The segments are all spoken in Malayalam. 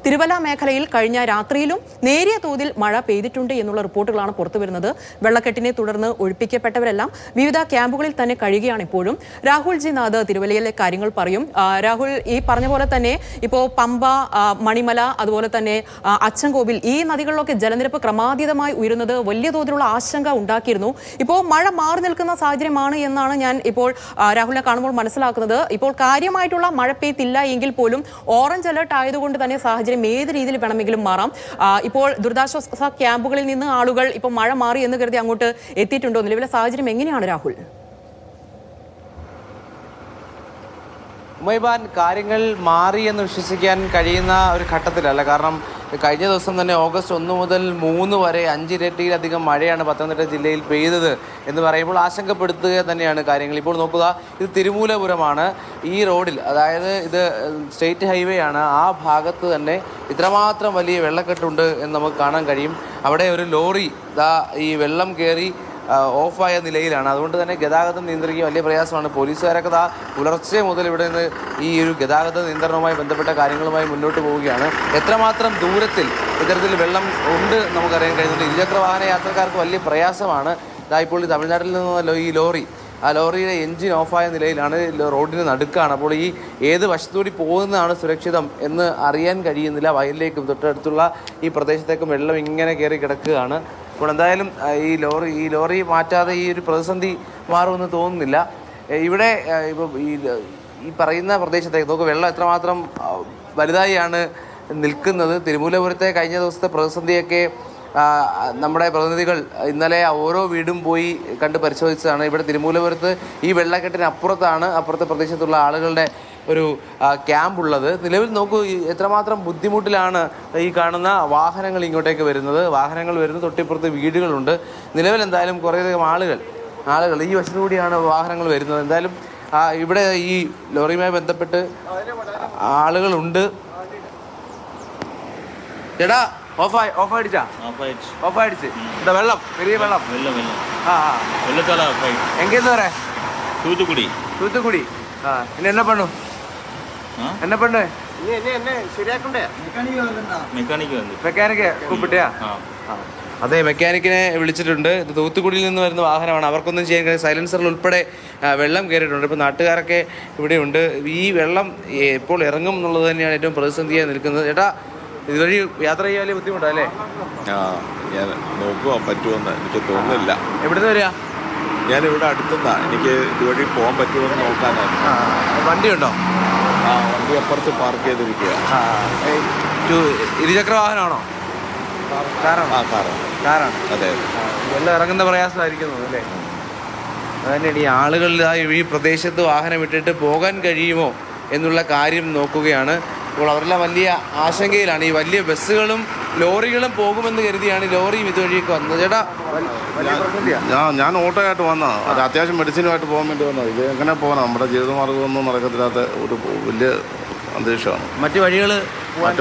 തിരുവല്ല മേഖലയിൽ കഴിഞ്ഞ രാത്രിയിലും നേരിയ തോതിൽ മഴ പെയ്തിട്ടുണ്ട് എന്നുള്ള റിപ്പോർട്ടുകളാണ് പുറത്തുവരുന്നത്. വെള്ളക്കെട്ടിനെ തുടർന്ന് ഒഴിപ്പിക്കപ്പെട്ടവരെല്ലാം വിവിധ ക്യാമ്പുകളിൽ തന്നെ കഴിയുകയാണ് ഇപ്പോഴും. രാഹുൽ ജി നാഥ് തിരുവല്ലയിലെ കാര്യങ്ങൾ പറയും. രാഹുൽ, ഈ പറഞ്ഞ പോലെ തന്നെ ഇപ്പോൾ പമ്പ, മണിമല, അതുപോലെ തന്നെ അച്ചൻകോവിൽ, ഈ നദികളിലൊക്കെ ജലനിരപ്പ് ക്രമാതീതമായി ഉയരുന്നത് വലിയ തോതിലുള്ള ആശങ്ക ഉണ്ടാക്കിയിരുന്നു. ഇപ്പോൾ മഴ മാറി നിൽക്കുന്ന സാഹചര്യമാണ് എന്നാണ് ഞാൻ ഇപ്പോൾ രാഹുലിനെ കാണുമ്പോൾ മനസ്സിലാക്കുന്നത്. ഇപ്പോൾ കാര്യമായിട്ടുള്ള മഴ പെയ്ത്തില്ല എങ്കിൽ പോലും ഓറഞ്ച് അലർട്ട് ആയതുകൊണ്ട് തന്നെ സാഹചര്യം ഏത് രീതിയിൽ വേണമെങ്കിലും മാറാം. ഇപ്പോൾ ദുരിതാശ്വാസ ക്യാമ്പുകളിൽ നിന്ന് ആളുകൾ ഇപ്പോൾ മഴ മാറി എന്ന് കരുതി അങ്ങോട്ട് എത്തിയിട്ടുണ്ടോ? നിലവിലെ സാഹചര്യം എങ്ങനെയാണ് രാഹുൽ? ഉമൈബാൻ, കാര്യങ്ങൾ മാറി എന്ന് വിശ്വസിക്കാൻ കഴിയുന്ന ഒരു ഘട്ടത്തിലല്ല. കാരണം കഴിഞ്ഞ ദിവസം തന്നെ ഓഗസ്റ്റ് 1 മുതൽ 3 വരെ 5 ഇരട്ടിയിലധികം മഴയാണ് പത്തനംതിട്ട ജില്ലയിൽ പെയ്തത് എന്ന് പറയുമ്പോൾ ആശങ്കപ്പെടുത്തുക തന്നെയാണ് കാര്യങ്ങൾ. ഇപ്പോൾ നോക്കുക, ഇത് തിരുമൂലപുരമാണ്. ഈ റോഡിൽ, അതായത് ഇത് സ്റ്റേറ്റ് ഹൈവേ ആണ്, ആ ഭാഗത്ത് തന്നെ ഇത്രമാത്രം വലിയ വെള്ളക്കെട്ടുണ്ട് എന്ന് നമുക്ക് കാണാൻ കഴിയും. അവിടെ ഒരു ലോറി ഈ വെള്ളം കയറി ഓഫായ നിലയിലാണ്. അതുകൊണ്ട് തന്നെ ഗതാഗതം നിയന്ത്രിക്കുക വലിയ പ്രയാസമാണ്. പോലീസുകാരൊക്കെ പുലർച്ചെ മുതൽ ഇവിടെ നിന്ന് ഈ ഒരു ഗതാഗത നിയന്ത്രണവുമായി ബന്ധപ്പെട്ട കാര്യങ്ങളുമായി മുന്നോട്ട് പോവുകയാണ്. എത്രമാത്രം ദൂരത്തിൽ ഇത്തരത്തിൽ വെള്ളം ഉണ്ട് നമുക്കറിയാൻ കഴിയുന്നുണ്ട്. ഇരുചക്ര വാഹന യാത്രക്കാർക്ക് വലിയ പ്രയാസമാണ്. ഇപ്പോൾ തമിഴ്നാട്ടിൽ നിന്നല്ലോ ഈ ലോറി, ആ ലോറിയുടെ എൻജിൻ ഓഫായ നിലയിലാണ്, റോഡിന് നടുക്കാണ്. അപ്പോൾ ഈ ഏത് വശത്തുകൂടി പോകുന്നതാണ് സുരക്ഷിതം എന്ന് അറിയാൻ കഴിയുന്നില്ല. വയലിലേക്കും തൊട്ടടുത്തുള്ള ഈ പ്രദേശത്തേക്കും വെള്ളം ഇങ്ങനെ കയറി കിടക്കുകയാണ്. അപ്പോൾ എന്തായാലും ഈ ലോറി മാറ്റാതെ ഈ ഒരു പ്രതിസന്ധി മാറുമെന്ന് തോന്നുന്നില്ല. ഇവിടെ ഇപ്പോൾ ഈ പറയുന്ന പ്രദേശത്തേക്ക് നോക്കുക, വെള്ളം എത്രമാത്രം വലുതായാണ് നിൽക്കുന്നത്. തിരുമൂലപുരത്തെ കഴിഞ്ഞ ദിവസത്തെ പ്രതിസന്ധിയൊക്കെ നമ്മുടെ പ്രതിനിധികൾ ഇന്നലെ ഓരോ വീടും പോയി കണ്ട് പരിശോധിച്ചതാണ്. ഇവിടെ തിരുമൂലപുരത്ത് ഈ വെള്ളക്കെട്ടിന് അപ്പുറത്തെ പ്രദേശത്തുള്ള ആളുകളുടെ ഒരു ക്യാമ്പുള്ളത്. നിലവിൽ നോക്കൂ, എത്രമാത്രം ബുദ്ധിമുട്ടിലാണ് ഈ കാണുന്ന വാഹനങ്ങൾ ഇങ്ങോട്ടേക്ക് വരുന്നത്. വാഹനങ്ങൾ വരുന്നത് തൊട്ടിപ്പുറത്ത് വീടുകളുണ്ട്. നിലവിൽ എന്തായാലും കുറേയധികം ആളുകൾ ഈ വശത്തുകൂടിയാണ് വാഹനങ്ങൾ വരുന്നത്. എന്തായാലും ഇവിടെ ഈ ലോറിയുമായി ബന്ധപ്പെട്ട് ആളുകളുണ്ട്. ചേട്ടാ, ഓഫായിടിച്ചാ? ഓഫായിടിച്ച് എന്താ വെള്ളം, വലിയ വെള്ളം? എങ്കേന്ന് പറയാ? തൂത്തുക്കുടി. ഇനി എന്നെ പണ്ണു മെക്കാനിക്ക് കൂപ്പിട്ടിയാ? അതെ, മെക്കാനിക്കിനെ വിളിച്ചിട്ടുണ്ട്. ഇത് തൂത്തുക്കുടിയിൽ നിന്ന് വരുന്ന വാഹനമാണ്. അവർക്കൊന്നും ചെയ്യാൻ കഴിയും. സൈലൻസറിൽ ഉൾപ്പെടെ വെള്ളം കയറിയിട്ടുണ്ട്. ഇപ്പോൾ നാട്ടുകാരൊക്കെ ഇവിടെയുണ്ട്. ഈ വെള്ളം എപ്പോൾ ഇറങ്ങും എന്നുള്ളത് തന്നെയാണ് ഏറ്റവും പ്രതിസന്ധിയായി നിൽക്കുന്നത്. ചേട്ടാ, ഇതുവഴി യാത്ര ചെയ്യാൻ വലിയ ബുദ്ധിമുട്ടല്ലേ? ഞാൻ നോക്കുക പറ്റുമെന്ന് എനിക്ക് തോന്നുന്നില്ല. എവിടുന്ന് വരിക? ഞാനിവിടെ അടുത്തുനിന്നാണ്. എനിക്ക് ഇതുവഴി പോകാൻ പറ്റുമെന്ന് നോക്കാനായിരുന്നു. വണ്ടിയുണ്ടോ? വണ്ടി അപ്പുറത്ത് പാർക്ക് ചെയ്തിരിക്കുക. ഇരുചക്ര വാഹനമാണോ? കാറാണ്. അതെ. വെള്ളം ഇറങ്ങുന്ന പ്രയാസമായിരിക്കുന്നു അല്ലേ? അതുതന്നെയാണ് ഈ ആളുകൾ ഈ പ്രദേശത്ത് വാഹനം ഇട്ടിട്ട് പോകാൻ കഴിയുമോ എന്നുള്ള കാര്യം നോക്കുകയാണ്. അപ്പോൾ അവരെല്ലാം വലിയ ആശങ്കയിലാണ്. ഈ വലിയ ബസ്സുകളും ലോറികളും പോകുമെന്ന് കരുതിയാണ് ലോറിയും ഇതുവഴിയൊക്കെ വന്നത്. ചേട്ടാ, ഞാൻ ഓട്ടോയായിട്ട് വന്നതാണ്. അത് അത്യാവശ്യം മെഡിസിനുമായിട്ട് പോകാൻ വേണ്ടി വന്നത്. ഇത് എങ്ങനെ പോകണം? നമ്മുടെ ജീവിതമാർഗ്ഗമൊന്നും നടക്കത്തില്ലാത്ത ഒരു വലിയ അന്തരീക്ഷമാണ്. മറ്റു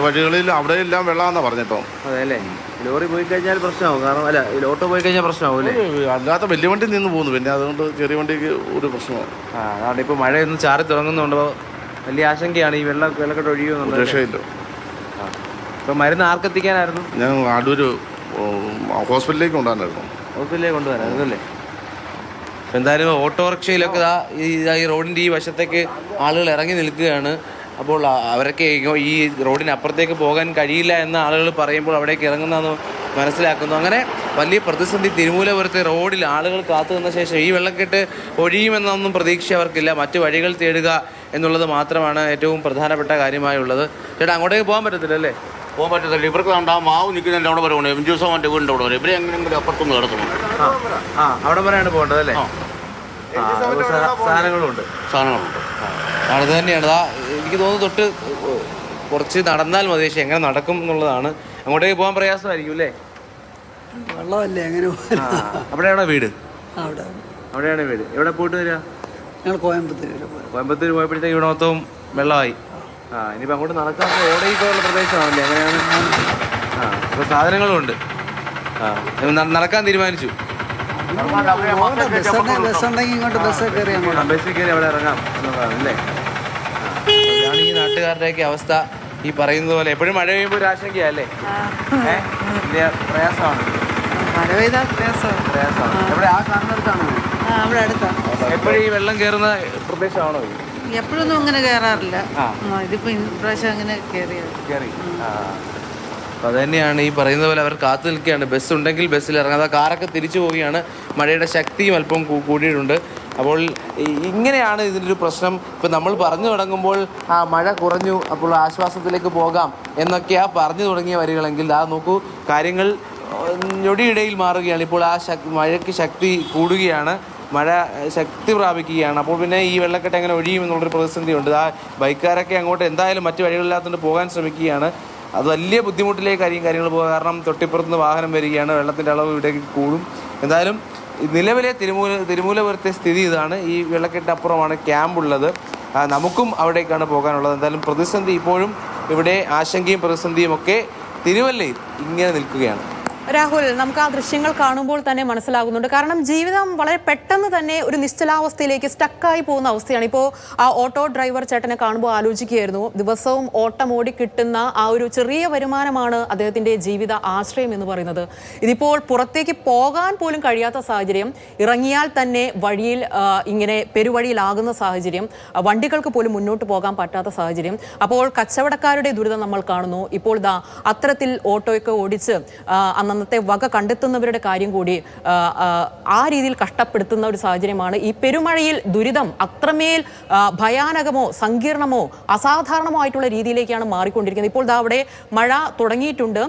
വഴികളിൽ അവിടെയെല്ലാം വെള്ളമാണെന്നാണ് പറഞ്ഞിട്ടോ. അതെ അല്ലേ? ലോറി പോയി കഴിഞ്ഞാൽ പ്രശ്നമാവും. കാരണം അല്ല, ഓട്ടോ പോയി കഴിഞ്ഞാൽ പ്രശ്നമാവും അല്ലേ? അല്ലാത്ത വലിയ വണ്ടി നിന്ന് പോകുന്നു. പിന്നെ അതുകൊണ്ട് ചെറിയ വണ്ടിക്ക് ഒരു പ്രശ്നമാണ്. അതാണ് ഇപ്പോൾ മഴയൊന്നും ചാറി തുടങ്ങുന്നുണ്ടോ? വലിയ ആശങ്കയാണ്. ഈ വെള്ളക്കെട്ട് ഒഴിയുമെന്നുണ്ട്. രക്ഷയില്ല. ഇപ്പം മരുന്ന് ആർക്കെത്തിക്കാനായിരുന്നു? ഞാൻ അടൂർ ഹോസ്പിറ്റലിലേക്ക് കൊണ്ടുവരാനായിരുന്നു. ഹോസ്പിറ്റലിലേക്ക് കൊണ്ടുവരാനായിരുന്നു അല്ലേ? എന്തായാലും ഓട്ടോറിക്ഷയിലൊക്കെ ഈ റോഡിൻ്റെ ഈ വശത്തേക്ക് ആളുകൾ ഇറങ്ങി നിൽക്കുകയാണ്. അപ്പോൾ അവരൊക്കെ ഈ റോഡിനപ്പുറത്തേക്ക് പോകാൻ കഴിയില്ല എന്ന ആളുകൾ പറയുമ്പോൾ അവിടേക്ക് ഇറങ്ങുന്നതെന്ന് മനസ്സിലാക്കുന്നു. അങ്ങനെ വലിയ പ്രതിസന്ധി തിരുമൂലപുരത്തെ റോഡിൽ ആളുകൾ കാത്തു നിന്ന ശേഷം ഈ വെള്ളക്കെട്ട് ഒഴിയുമെന്നൊന്നും പ്രതീക്ഷ അവർക്കില്ല. മറ്റു വഴികൾ തേടുക എന്നുള്ളത് മാത്രമാണ് ഏറ്റവും പ്രധാനപ്പെട്ട കാര്യമായുള്ളത്. ചേട്ടാ, അങ്ങോട്ടേക്ക് പോകാൻ പറ്റത്തില്ല അല്ലേ? പോകാൻ പറ്റത്തില്ല. ഇവർക്ക് ഉണ്ടാവും മാവ് നിൽക്കുന്നതിൻ്റെ അവിടെ വരെ എം ജ്യൂസോ മറ്റേ വീടിൻ്റെ അവിടെ വരെ ഇവരെ എങ്ങനെയെങ്കിലും അപ്പുറത്തൊന്ന് കിടക്കണം. അവിടെ വരെയാണ് പോകേണ്ടത് അല്ലേ? സാധനങ്ങളുണ്ട്. അത് തന്നെയാണ്. എനിക്ക് തോന്നുന്നു തൊട്ട് കുറച്ച് നടന്നാൽ മതി. പക്ഷേ എങ്ങനെ നടക്കും എന്നുള്ളതാണ്. അങ്ങോട്ടേക്ക് പോകാൻ പ്രയാസമായിരിക്കും അല്ലേ? വെള്ളമല്ലേ, എങ്ങനെ? അവിടെയാണോ വീട്? അവിടെയാണ് വീട്. എവിടെ പോയിട്ട് വരിക? ഞങ്ങൾ കോയമ്പത്തൂർ പോയപ്പോഴത്തേക്ക് ഇവിടെ മൊത്തവും വെള്ളമായി. ഇനിയിപ്പോൾ അങ്ങോട്ട് നടക്കാൻ ഓടയിലുള്ള പ്രദേശമാണല്ലേ? അങ്ങനെയാണ്. അപ്പോൾ സാധനങ്ങളും ഉണ്ട്. നടക്കാൻ തീരുമാനിച്ചു. ബസ്സിൽ കയറി അവിടെ ഇറങ്ങാം എന്നുള്ളതാണ് അല്ലേ? ഇതാണ് ഈ നാട്ടുകാരുടെയൊക്കെ അവസ്ഥ. ഈ പറയുന്നത് പോലെ എപ്പോഴും മഴ പെയ്യുമ്പോൾ ഒരു ആശങ്കയല്ലേ? വലിയ പ്രയാസമാണ്. മഴ പെയ്താൽ പ്രയാസമാണ്. എവിടെ ആ കാണുന്നിടത്താണോ? അവിടെ അടുത്താണ്. എപ്പോഴും ഈ വെള്ളം കയറുന്ന പ്രദേശമാണോ? എപ്പോഴൊന്നും അങ്ങനെ കയറാറില്ല. ഇതിപ്പോ ഇപ്രാവശ്യം അങ്ങനെ കയറി. അപ്പോൾ അത് തന്നെയാണ് ഈ പറയുന്ന പോലെ അവർ കാത്തു നിൽക്കുകയാണ്. ബസ് ഉണ്ടെങ്കിൽ ബസ്സിൽ ഇറങ്ങാതെ കാറൊക്കെ തിരിച്ചു പോവുകയാണ്. മഴയുടെ ശക്തിയും അല്പം കൂടിയിട്ടുണ്ട്. അപ്പോൾ ഇങ്ങനെയാണ് ഇതിൻ്റെ ഒരു പ്രശ്നം. ഇപ്പം നമ്മൾ പറഞ്ഞു തുടങ്ങുമ്പോൾ മഴ കുറഞ്ഞു, അപ്പോൾ ആശ്വാസത്തിലേക്ക് പോകാം എന്നൊക്കെയാണ് പറഞ്ഞു തുടങ്ങിയ വരികളെങ്കിൽ നോക്കൂ, കാര്യങ്ങൾ ഞൊടിയിടയിൽ മാറുകയാണ്. ഇപ്പോൾ മഴയ്ക്ക് ശക്തി കൂടുകയാണ്, മഴ ശക്തി പ്രാപിക്കുകയാണ്. അപ്പോൾ പിന്നെ ഈ വെള്ളക്കെട്ട് എങ്ങനെ ഒഴിയും എന്നുള്ളൊരു പ്രതിസന്ധിയുണ്ട്. ബൈക്കുകാരൊക്കെ അങ്ങോട്ട് എന്തായാലും മറ്റു വഴികളില്ലാത്തതുകൊണ്ട് പോകാൻ ശ്രമിക്കുകയാണ്. അത് വലിയ ബുദ്ധിമുട്ടിലേക്കായിരിക്കും കാര്യങ്ങൾ പോകുക. കാരണം തൊട്ടിപ്പുറത്തുനിന്ന് വാഹനം വരികയാണ്, വെള്ളത്തിൻ്റെ അളവ് ഇവിടേക്ക് കൂടും. എന്തായാലും നിലവിലെ തിരുമൂലപുരത്തെ സ്ഥിതി ഇതാണ്. ഈ വെള്ളക്കെട്ടപ്പുറമാണ് ക്യാമ്പുള്ളത്. നമുക്കും അവിടേക്കാണ് പോകാനുള്ളത്. എന്തായാലും പ്രതിസന്ധി ഇപ്പോഴും ഇവിടെ ആശങ്കയും പ്രതിസന്ധിയും ഒക്കെ തിരുവല്ലയിൽ ഇങ്ങനെ നിൽക്കുകയാണ്. രാഹുൽ, നമുക്ക് ആ ദൃശ്യങ്ങൾ കാണുമ്പോൾ തന്നെ മനസ്സിലാകുന്നുണ്ട്. കാരണം ജീവിതം വളരെ പെട്ടെന്ന് തന്നെ ഒരു നിശ്ചലാവസ്ഥയിലേക്ക് സ്റ്റക്കായി പോകുന്ന അവസ്ഥയാണ്. ഇപ്പോൾ ആ ഓട്ടോ ഡ്രൈവർ ചേട്ടനെ കാണുമ്പോൾ ആലോചിക്കുകയായിരുന്നു, ദിവസവും ഓട്ടം ഓടി കിട്ടുന്ന ആ ഒരു ചെറിയ വരുമാനമാണ് അദ്ദേഹത്തിൻ്റെ ജീവിത ആശ്രയം എന്ന് പറയുന്നത്. ഇതിപ്പോൾ പുറത്തേക്ക് പോകാൻ പോലും കഴിയാത്ത സാഹചര്യം, ഇറങ്ങിയാൽ തന്നെ വഴിയിൽ ഇങ്ങനെ പെരുവഴിയിലാകുന്ന സാഹചര്യം, വണ്ടികൾക്ക് പോലും മുന്നോട്ട് പോകാൻ പറ്റാത്ത സാഹചര്യം. അപ്പോൾ കച്ചവടക്കാരുടെ ദുരിതം നമ്മൾ കാണുന്നു. ഇപ്പോൾ അത്തരത്തിൽ ഓട്ടോയൊക്കെ ഓടിച്ച് അന്നത്തെ വക കണ്ടെത്തുന്നവരുടെ കാര്യം കൂടി ആ രീതിയിൽ കഷ്ടപ്പെടുത്തുന്ന ഒരു സാഹചര്യമാണ്. ഈ പെരുമഴയിൽ ദുരിതം അത്രമേൽ ഭയാനകമോ സങ്കീർണമോ അസാധാരണമോ ആയിട്ടുള്ള രീതിയിലേക്കാണ് മാറിക്കൊണ്ടിരിക്കുന്നത്. ഇപ്പോൾ അവിടെ മഴ തുടങ്ങിയിട്ടുണ്ട്.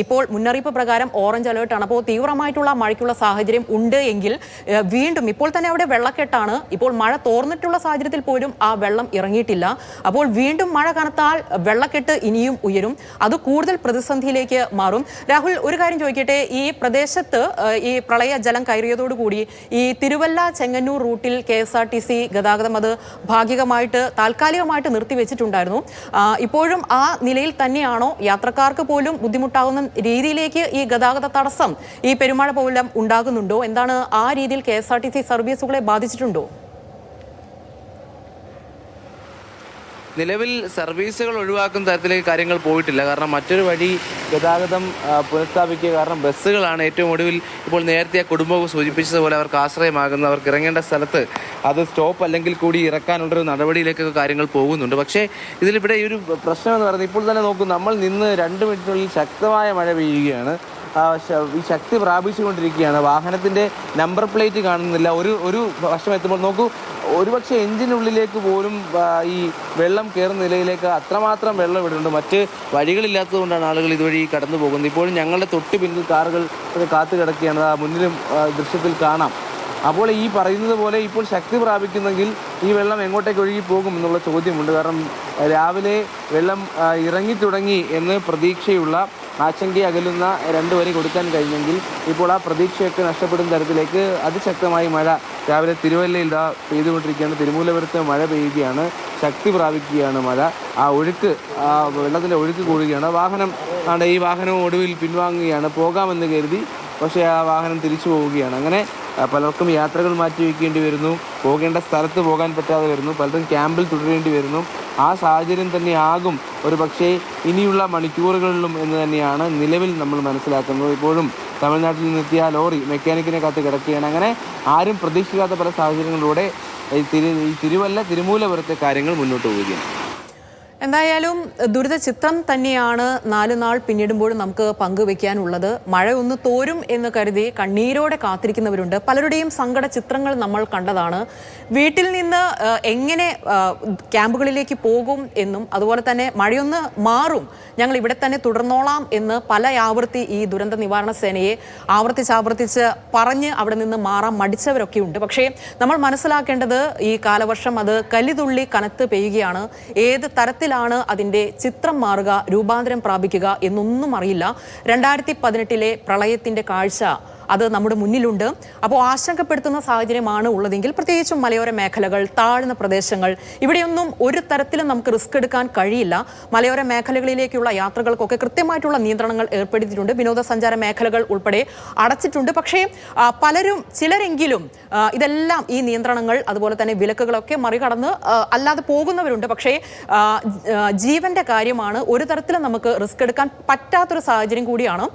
ഇപ്പോൾ മുന്നറിയിപ്പ് പ്രകാരം ഓറഞ്ച് അലേർട്ടാണ്. അപ്പോൾ തീവ്രമായിട്ടുള്ള മഴയ്ക്കുള്ള സാഹചര്യം ഉണ്ട് എങ്കിൽ വീണ്ടും ഇപ്പോൾ തന്നെ അവിടെ വെള്ളക്കെട്ടാണ്. ഇപ്പോൾ മഴ തോർന്നിട്ടുള്ള സാഹചര്യത്തിൽ പോലും ആ വെള്ളം ഇറങ്ങിയിട്ടില്ല. അപ്പോൾ വീണ്ടും മഴ കനത്താൽ വെള്ളക്കെട്ട് ഇനിയും ഉയരും. അത് കൂടുതൽ പ്രതിസന്ധിയിലേക്ക് മാറും. രാഹുൽ, ഒരു കാര്യം ചോദിക്കട്ടെ, ഈ പ്രദേശത്ത് ഈ പ്രളയ ജലം കയറിയതോടുകൂടി ഈ തിരുവല്ല ചെങ്ങന്നൂർ റൂട്ടിൽ KSRTC ഗതാഗതം അത് ഭാഗികമായിട്ട് താൽക്കാലികമായിട്ട് നിർത്തിവെച്ചിട്ടുണ്ടായിരുന്നു. ഇപ്പോഴും ആ നിലയിൽ തന്നെയാണോ? യാത്രക്കാർക്ക് പോലും ബുദ്ധിമുട്ടാകുന്ന രീതിയിലേക്ക് ഈ ഗതാഗത തടസ്സം ഈ പെരുമഴ പോലും ഉണ്ടാകുന്നുണ്ടോ? എന്താണ് ആ രീതിയിൽ KSRTC സർവീസുകളെ ബാധിച്ചിട്ടുണ്ടോ? നിലവിൽ സർവീസുകൾ ഒഴിവാക്കുന്ന തരത്തിലേക്ക് കാര്യങ്ങൾ പോയിട്ടില്ല. കാരണം മറ്റൊരു വഴി ഗതാഗതം പുനഃസ്ഥാപിക്കുക. കാരണം ബസ്സുകളാണ് ഏറ്റവും ഒടുവിൽ ഇപ്പോൾ നേരത്തെ കുടുംബവും സൂചിപ്പിച്ചതുപോലെ അവർക്ക് ആശ്രയമാകുന്ന, അവർക്ക് ഇറങ്ങേണ്ട സ്ഥലത്ത് അത് സ്റ്റോപ്പ് അല്ലെങ്കിൽ കൂടി ഇറക്കാനുള്ളൊരു നടപടിയിലേക്കൊക്കെ കാര്യങ്ങൾ പോകുന്നുണ്ട്. പക്ഷേ ഇതിലിവിടെ ഈ ഒരു പ്രശ്നം എന്ന് പറയുന്നത്, ഇപ്പോൾ തന്നെ നോക്കൂ, നമ്മൾ നിന്ന് 2 മിനിറ്റിനുള്ളിൽ ശക്തമായ മഴ പെയ്യുകയാണ്. ഈ ശക്തി പ്രാപിച്ചുകൊണ്ടിരിക്കുകയാണ്. വാഹനത്തിൻ്റെ നമ്പർ പ്ലേറ്റ് കാണുന്നില്ല. ഒരു വർഷം എത്തുമ്പോൾ നോക്കൂ, ഒരുപക്ഷെ എഞ്ചിനുള്ളിലേക്ക് പോലും ഈ വെള്ളം കയറുന്ന നിലയിലേക്ക് അത്രമാത്രം വെള്ളം ഇവിടുണ്ട്. മറ്റ് വഴികളില്ലാത്തതുകൊണ്ടാണ് ആളുകൾ ഇതുവഴി കടന്നു പോകുന്നത്. ഇപ്പോഴും ഞങ്ങളുടെ തൊട്ട് പിന്നിൽ കാറുകൾ കാത്തു കിടക്കുകയാണ്. മുന്നിലും ദൃശ്യത്തിൽ കാണാം. അപ്പോൾ ഈ പറയുന്നത് പോലെ ഇപ്പോൾ ശക്തി പ്രാപിക്കുന്നെങ്കിൽ ഈ വെള്ളം എങ്ങോട്ടേക്ക് ഒഴുകി പോകും എന്നുള്ള ചോദ്യമുണ്ട്. കാരണം രാവിലെ വെള്ളം ഇറങ്ങിത്തുടങ്ങി എന്ന് പ്രതീക്ഷയുള്ള, ആശങ്കയെ അകലുന്ന 2 വരി കൊടുക്കാൻ കഴിഞ്ഞെങ്കിൽ ഇപ്പോൾ ആ പ്രതീക്ഷയൊക്കെ നഷ്ടപ്പെടുന്ന തരത്തിലേക്ക് അതിശക്തമായി മഴ രാവിലെ തിരുവല്ലയിൽ പെയ്തുകൊണ്ടിരിക്കുകയാണ്. തിരുമൂലപുരത്ത് മഴ പെയ്യുകയാണ്, ശക്തി പ്രാപിക്കുകയാണ് മഴ. ആ ഒഴുക്ക്, ആ വെള്ളത്തിൻ്റെ ഒഴുക്ക് കൂടുകയാണ്. ഈ വാഹനവും ഒടുവിൽ പിൻവാങ്ങുകയാണ്. പോകാമെന്ന് കരുതി, പക്ഷേ ആ വാഹനം തിരിച്ചു പോവുകയാണ്. അങ്ങനെ പലർക്കും യാത്രകൾ മാറ്റിവെക്കേണ്ടി വരുന്നു, പോകേണ്ട സ്ഥലത്ത് പോകാൻ പറ്റാതെ വരുന്നു, പലരും ക്യാമ്പിൽ തുടരേണ്ടി വരുന്നു. ആ സാഹചര്യം തന്നെയാകും ഒരു പക്ഷേ ഇനിയുള്ള മണിക്കൂറുകളിലും എന്ന് തന്നെയാണ് നിലവിൽ നമ്മൾ മനസ്സിലാക്കുന്നത്. ഇപ്പോഴും തമിഴ്നാട്ടിൽ നിന്നെത്തിയ ലോറി മെക്കാനിക്കിനെ കാത്ത് കിടക്കുകയാണ്. അങ്ങനെ ആരും പ്രതീക്ഷിക്കാത്ത പല സാഹചര്യങ്ങളിലൂടെ ഈ തിരുമൂലപുരത്തെ കാര്യങ്ങൾ മുന്നോട്ട് പോവുകയാണ്. എന്തായാലും ദുരിത ചിത്രം തന്നെയാണ് 4 നാൾ പിന്നിടുമ്പോഴും നമുക്ക് പങ്കുവെക്കാനുള്ളത്. മഴ ഒന്ന് തോരും എന്ന് കരുതി കണ്ണീരോടെ കാത്തിരിക്കുന്നവരുണ്ട്. പലരുടെയും സങ്കട ചിത്രങ്ങൾ നമ്മൾ കണ്ടതാണ്. വീട്ടിൽ നിന്ന് എങ്ങനെ ക്യാമ്പുകളിലേക്ക് പോകും എന്നും, അതുപോലെ തന്നെ മഴയൊന്ന് മാറും, ഞങ്ങൾ ഇവിടെ തന്നെ തുടർന്നോളാം എന്ന് പല ആവർത്തി ഈ ദുരന്ത നിവാരണ സേനയെ ആവർത്തിച്ച് പറഞ്ഞ് അവിടെ നിന്ന് മാറാൻ മടിച്ചവരൊക്കെ ഉണ്ട്. പക്ഷേ നമ്മൾ മനസ്സിലാക്കേണ്ടത് ഈ കാലവർഷം അത് കലിതുള്ളി കനത്ത് പെയ്യുകയാണ്. ഏത് തരത്തിൽ അതിന്റെ ചിത്രം മാറുക, രൂപാന്തരം പ്രാപിക്കുക എന്നൊന്നും അറിയില്ല. 2018 പ്രളയത്തിന്റെ കാഴ്ച അത് നമ്മുടെ മുന്നിലുണ്ട്. അപ്പോൾ ആശങ്കപ്പെടുത്തുന്ന സാഹചര്യമാണ് ഉള്ളതെങ്കിൽ പ്രത്യേകിച്ചും മലയോര മേഖലകൾ, താഴ്ന്ന പ്രദേശങ്ങൾ, ഇവിടെയൊന്നും ഒരു തരത്തിലും നമുക്ക് റിസ്ക് എടുക്കാൻ കഴിയില്ല. മലയോര മേഖലകളിലേക്കുള്ള യാത്രകൾക്കൊക്കെ കൃത്യമായിട്ടുള്ള നിയന്ത്രണങ്ങൾ ഏർപ്പെടുത്തിയിട്ടുണ്ട്. വിനോദസഞ്ചാര മേഖലകൾ ഉൾപ്പെടെ അടച്ചിട്ടുണ്ട്. പക്ഷേ ചിലരെങ്കിലും ഇതെല്ലാം ഈ നിയന്ത്രണങ്ങൾ അതുപോലെ തന്നെ വിലക്കുകളൊക്കെ മറികടന്ന് അല്ലാതെ പോകുന്നവരുണ്ട്. പക്ഷേ ജീവന്റെ കാര്യമാണ്, ഒരു തരത്തിലും നമുക്ക് റിസ്ക് എടുക്കാൻ പറ്റാത്തൊരു സാഹചര്യം കൂടിയാണ്.